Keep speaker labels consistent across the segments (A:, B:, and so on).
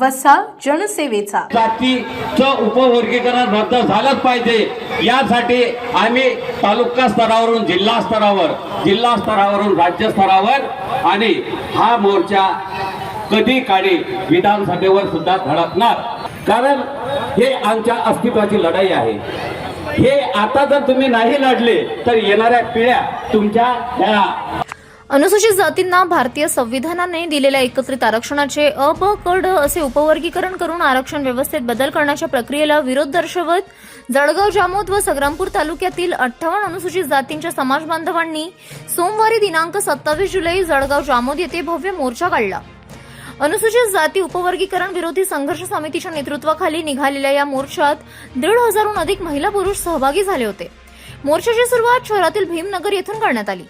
A: वसा जनसेवेचा.
B: जातीचं उपवर्गीकरण रद्द झालंच पाहिजे. यासाठी आम्ही तालुका स्तरावरून जिल्हा स्तरावरून राज्य स्तरावर आणि हा मोर्चा कधी काळी विधानसभेवर सुद्धा धडकणार. कारण हे आमच्या अस्तित्वाची लढाई आहे. हे आता जर तुम्ही नाही लढले तर येणाऱ्या पिढ्या तुमच्या ह्या
C: अनुसूचित जातींना भारतीय संविधानाने दिलेल्या एकत्रित आरक्षणाचे अ, ब, क, ड असे उपवर्गीकरण करून आरक्षण व्यवस्थेत बदल करण्याच्या प्रक्रियेला विरोध दर्शवत जळगाव, जामोद व संग्रामपूर तालुक्यातील 58 अनुसूचित जातींच्या समाज बांधवांनी सोमवारी दिनांक 27 जुलै जळगाव, जामोद येथे भव्य मोर्चा काढला. अनुसूचित जाती उपवर्गीकरण विरोधी संघर्ष समितीच्या नेतृत्वाखाली निघालेल्या या मोर्चात 1,500हून अधिक महिला पुरुष सहभागी झाले होते. मोर्चाची सुरुवात शहरातील भीमनगर येथून करण्यात आली.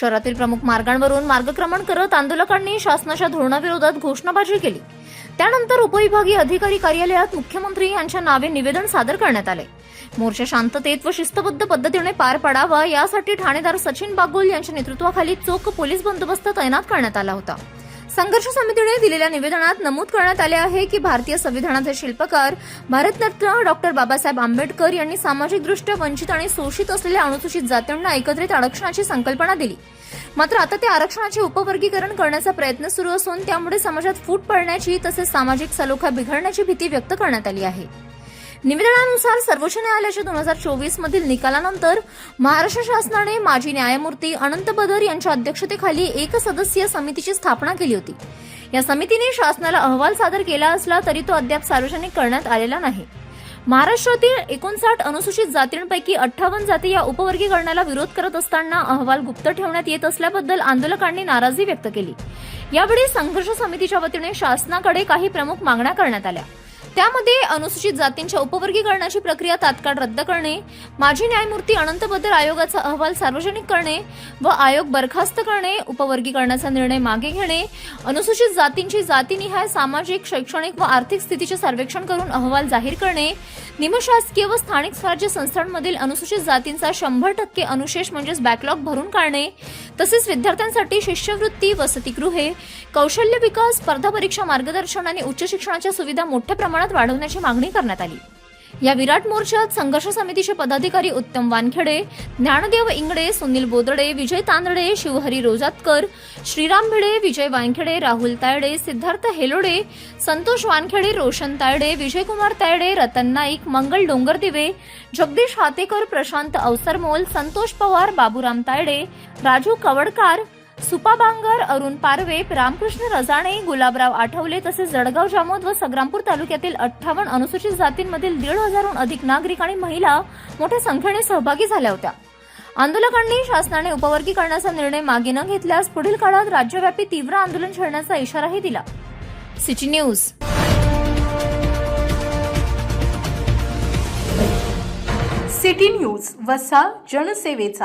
C: शहरातील प्रमुख मार्गांवरून मार्गक्रमण करत आंदोलकांनी शासनाच्या धोरणाविरोधात घोषणाबाजी केली. त्यानंतर उपविभागीय अधिकारी कार्यालयात मुख्यमंत्री यांच्या नावे निवेदन सादर करण्यात आले. मोर्चा शांततेत व शिस्तबद्ध पद्धतीने पार पडावा यासाठी ठाणेदार सचिन बागुल यांच्या नेतृत्वाखाली चोख पोलीस बंदोबस्त तैनात करण्यात आला होता. संघर्ष समितीने दिलेल्या निवेदनात नमूद करण्यात आले आहे की भारतीय संविधानाचे शिल्पकार भारतरत्न डॉक्टर बाबासाहेब आंबेडकर यांनी सामाजिकदृष्ट्या वंचित आणि शोषित असलेल्या अनुसूचित जातींना एकत्रित आरक्षणाची संकल्पना दिली. मात्र आता त्या आरक्षणाचे उपवर्गीकरण करण्याचा प्रयत्न सुरू असून त्यामुळे समाजात फूट पडण्याची तसेच सामाजिक सलोखा बिघडण्याची भीती व्यक्त करण्यात आली आहे. निवेदनानुसार सर्वोच्च न्यायालयाच्या 2024 मधील निकालानंतर महाराष्ट्र शासनाने माजी न्यायमूर्ती अनंत बदर यांच्या अध्यक्षतेखाली एक सदस्यीय समितीची स्थापना केली होती. या समितीने शासनाला अहवाल सादर केला असला तरी तो अद्याप सार्वजनिक करण्यात आलेला नाही. महाराष्ट्रातील 59 अनुसूचित जातींपैकी 58 जाती या उपवर्गीकरणाला विरोध करत असताना अहवाल गुप्त ठेवण्यात येत असल्याबद्दल आंदोलकांनी नाराजी व्यक्त केली. यावेळी संघर्ष समितीच्या वतीने शासनाकडे काही प्रमुख मागण्या करण्यात आल्या. त्यामध्ये अनुसूचित जातींच्या उपवर्गीकरणाची प्रक्रिया तात्काळ रद्द करणे, माजी न्यायमूर्ती अनंत बदर आयोगाचा अहवाल सार्वजनिक करणे व आयोग बरखास्त करणे, उपवर्गीकरणाचा निर्णय मागे घेणे, अनुसूचित जातींची जातीनिहाय सामाजिक, शैक्षणिक व आर्थिक स्थितीचे सर्वेक्षण करून अहवाल जाहीर करणे, निमशासकीय व स्थानिक स्वराज्य संस्थांमधील अनुसूचित जातींचा 100% अनुशेष म्हणजेच बॅकलॉग भरून काढणे, तसेच विद्यार्थ्यांसाठी शिष्यवृत्ती, वसतिगृहे, कौशल्य विकास, स्पर्धा परीक्षा मार्गदर्शन आणि उच्च शिक्षणाच्या सुविधा मोठ्या प्रमाणात वाढवण्याची मागणी करण्यात आली. या विराट मोर्चात संघर्ष समितीचे पदाधिकारी उत्तम वानखेडे, ज्ञानदेव इंगडे, सुनील बोदडे, विजय तांदडे, शिवहरी रोजातकर, श्रीराम भिडे, विजय वानखेडे, राहुल तायडे, सिद्धार्थ हेलोडे, संतोष वानखेडे, रोशन तायडे, विजयकुमार तायडे, रतन नाईक, मंगल डोंगरदिवे, जगदीश हातेकर, प्रशांत अवसरमोल, संतोष पवार, बाबूराम तायडे, राजू कवडकार, सुपा बांगर, अरुण पारवे, रामकृष्ण रजाणे, गुलाबराव आठवले तसेच जळगाव, जामोद व संग्रामपूर तालुक्यातील 58 अनुसूचित जातींमधील 1,500हून अधिक नागरिक आणि महिला मोठ्या संख्येने सहभागी झाल्या होत्या. आंदोलकांनी शासनाने उपवर्गीकरणाचा निर्णय मागे न घेतल्यास पुढील काळात राज्यव्यापी तीव्र आंदोलन छेडण्याचा इशाराही दिला. City news.
A: सिटी न्यूज वसा जनसेवेचा.